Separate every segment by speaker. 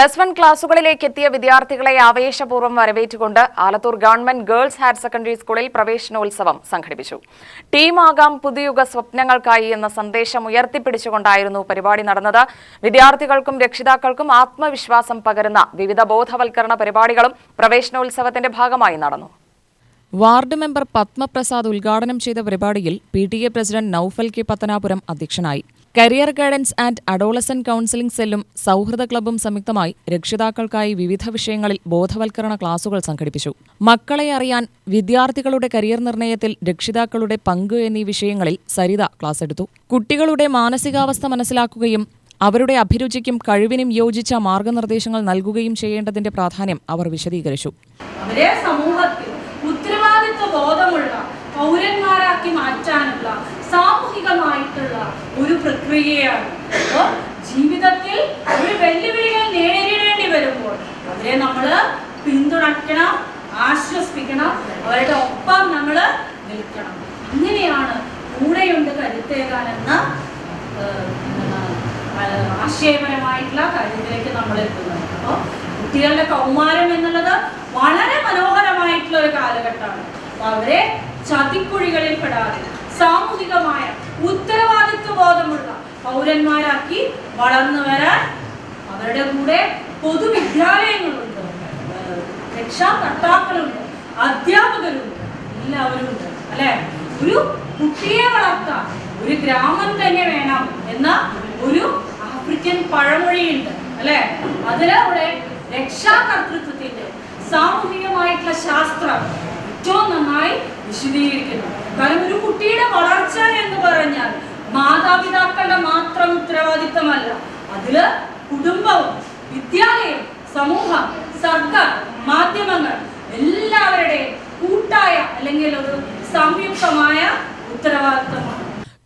Speaker 1: +1 ക്ലാസുകളിലേക്ക് എത്തിയ വിദ്യാർത്ഥികളെ ആവേശപൂർവ്വം വരവേറ്റുകൊണ്ട് Alathur government girls higher secondary സ്കൂളിൽ പ്രവേശനോത്സവം സംഘടിപ്പിച്ചു. ടീമാകാം പുതുയുഗ സ്വപ്നങ്ങൾക്കായി എന്ന സന്ദേശം ഉയർത്തിപ്പിടിച്ചുകൊണ്ടായിരുന്നു പരിപാടി നടന്നത്. വിദ്യാർത്ഥികൾക്കും രക്ഷിതാക്കൾക്കും ആത്മവിശ്വാസം പകരുന്ന വിവിധ ബോധവൽക്കരണ പരിപാടികളും പ്രവേശനോത്സവത്തിന്റെ ഭാഗമായി നടന്നു. വാർഡ് മെമ്പർ പത്മപ്രസാദ് ഉദ്ഘാടനം ചെയ്ത പരിപാടിയിൽ PTA president Naufal K Pathanapuram അധ്യക്ഷനായി. Career guidance and adolescent counselling സെല്ലും സൗഹൃദ ക്ലബ്ബും സംയുക്തമായി രക്ഷിതാക്കൾക്കായി വിവിധ വിഷയങ്ങളിൽ ബോധവൽക്കരണ ക്ലാസുകൾ സംഘടിപ്പിച്ചു. മക്കളെ അറിയാൻ, വിദ്യാർത്ഥികളുടെ കരിയർ നിർണയത്തിൽ രക്ഷിതാക്കളുടെ പങ്ക് എന്നീ വിഷയങ്ങളിൽ സരിത ക്ലാസ് എടുത്തു. കുട്ടികളുടെ മാനസികാവസ്ഥ മനസ്സിലാക്കുകയും അവരുടെ അഭിരുചിക്കും കഴിവിനും യോജിച്ച മാർഗനിർദ്ദേശങ്ങൾ നൽകുകയും ചെയ്യേണ്ടതിന്റെ പ്രാധാന്യം അവർ വിശദീകരിച്ചു.
Speaker 2: ഉത്തരവാദിത്വ ബോധമുള്ള പൗരന്മാരാക്കി മാറ്റാനുള്ള സാമൂഹികമായിട്ടുള്ള ഒരു പ്രക്രിയയാണ്. അപ്പോൾ ജീവിതത്തിൽ ഒരു വെല്ലുവിളികൾ നേരിടേണ്ടി വരുമ്പോൾ അവരെ നമ്മൾ പിന്തുണയ്ക്കണം, ആശ്വസിപ്പിക്കണം, അവരുടെ ഒപ്പം നമ്മൾ നിൽക്കണം. അങ്ങനെയാണ് കൂടെയുണ്ട് കരുത്തേകാനെന്ന ആശയപരമായിട്ടുള്ള കാര്യത്തിലേക്ക് നമ്മൾ എത്തുന്നത്. അപ്പോൾ കുട്ടികളുടെ കൗമാരം എന്നുള്ളത് വളരെ മനോഹരമായിട്ടുള്ള ഒരു കാലഘട്ടമാണ്. അവരെ ചതിക്കുഴികളിൽ പെടാതെ സാമൂഹികമായ ഉത്തരവാദിത്വ ബോധമുള്ള പൗരന്മാരാക്കി വളർന്നു വരാൻ അവരുടെ കൂടെ പൊതുവിദ്യാലയങ്ങളുണ്ട്, രക്ഷാകർത്താക്കളുണ്ട്, അധ്യാപകരുണ്ട്, എല്ലാവരും ഉണ്ട്. അല്ലെ, ഒരു കുട്ടിയെ വളർത്താൻ ഒരു ഗ്രാമം തന്നെ വേണം എന്ന ഒരു ആഫ്രിക്കൻ പഴമൊഴിയുണ്ട്. അല്ലെ, അതിലൂടെ രക്ഷാകർതൃത്വത്തിന്റെ സാമൂഹികമായിട്ടുള്ള ശാസ്ത്രം ഏറ്റവും നന്നായി വിശദീകരിക്കുന്നു. കാരണം ഒരു കുട്ടിയുടെ വളർച്ച എന്ന് പറഞ്ഞാൽ മാതാപിതാക്കളുടെ മാത്രം ഉത്തരവാദിത്തമല്ല. അതില് കുടുംബവും, വിദ്യാലയം, സമൂഹം, സർക്കാർ, മാധ്യമങ്ങൾ എല്ലാവരുടെയും കൂട്ടായ അല്ലെങ്കിൽ ഒരു സംയുക്തമായ ഉത്തരവാദിത്തമാണ്.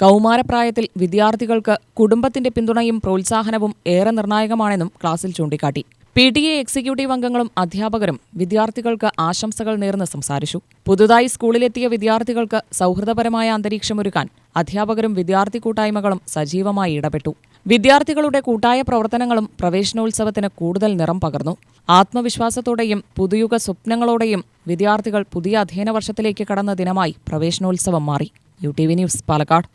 Speaker 1: കൗമാരപ്രായത്തിൽ വിദ്യാർത്ഥികൾക്ക് കുടുംബത്തിന്റെ പിന്തുണയും പ്രോത്സാഹനവും ഏറെ നിർണായകമാണെന്നും ക്ലാസിൽ ചൂണ്ടിക്കാട്ടി. PTA എക്സിക്യൂട്ടീവ് അംഗങ്ങളും അധ്യാപകരും വിദ്യാർത്ഥികൾക്ക് ആശംസകൾ നേർന്ന് സംസാരിച്ചു. പുതുതായി സ്കൂളിലെത്തിയ വിദ്യാർത്ഥികൾക്ക് സൗഹൃദപരമായ അന്തരീക്ഷമൊരുക്കാൻ അധ്യാപകരും വിദ്യാർത്ഥി കൂട്ടായ്മകളും സജീവമായി ഇടപെട്ടു. വിദ്യാർത്ഥികളുടെ കൂട്ടായ പ്രവർത്തനങ്ങളും പ്രവേശനോത്സവത്തിന് കൂടുതൽ നിറം പകർന്നു. ആത്മവിശ്വാസത്തോടെയും പുതുയുഗ സ്വപ്നങ്ങളോടെയും വിദ്യാർത്ഥികൾ പുതിയ അധ്യയന വർഷത്തിലേക്ക് കടന്ന ദിനമായി പ്രവേശനോത്സവം മാറി. UTV news, Palakkad.